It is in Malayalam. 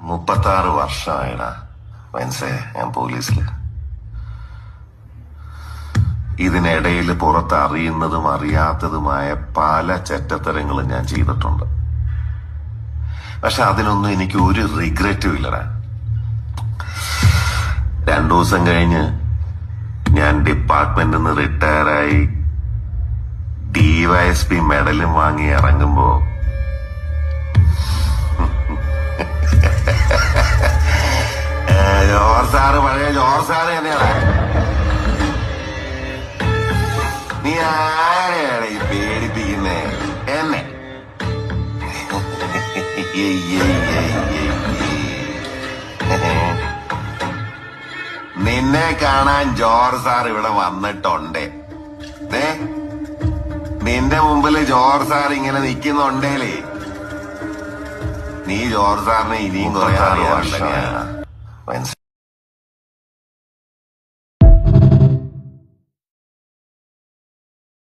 36 വർഷമായിടാ മനസ്സേ ഞാൻ പോലീസില്. ഇതിനിടയിൽ പുറത്ത് അറിയുന്നതും അറിയാത്തതുമായ പല ചെറ്റത്തരങ്ങളും ഞാൻ ചെയ്തിട്ടുണ്ട്. പക്ഷെ അതിനൊന്നും എനിക്ക് ഒരു റിഗ്രറ്റും ഇല്ലടാ. 2 ദിവസം കഴിഞ്ഞ് ഞാൻ ഡിപ്പാർട്ട്മെന്റിൽ നിന്ന് റിട്ടയറായി DYSP മെഡലും വാങ്ങി ഇറങ്ങുമ്പോ പഴയ ജോർജ് സാറ് തന്നെയാണ്. നീ ആരെയാണ് ഈ പേടിപ്പിക്കുന്നേ എന്നെ? നിന്നെ കാണാൻ ജോർജ് സാർ ഇവിടെ വന്നിട്ടുണ്ട്. നിന്റെ മുമ്പില് ജോർജ് സാർ ഇങ്ങനെ നിക്കുന്നുണ്ടേലേ നീ ജോർജ് സാറിനെ ഇനിയും കുറെ അറിയാറുണ്ട്.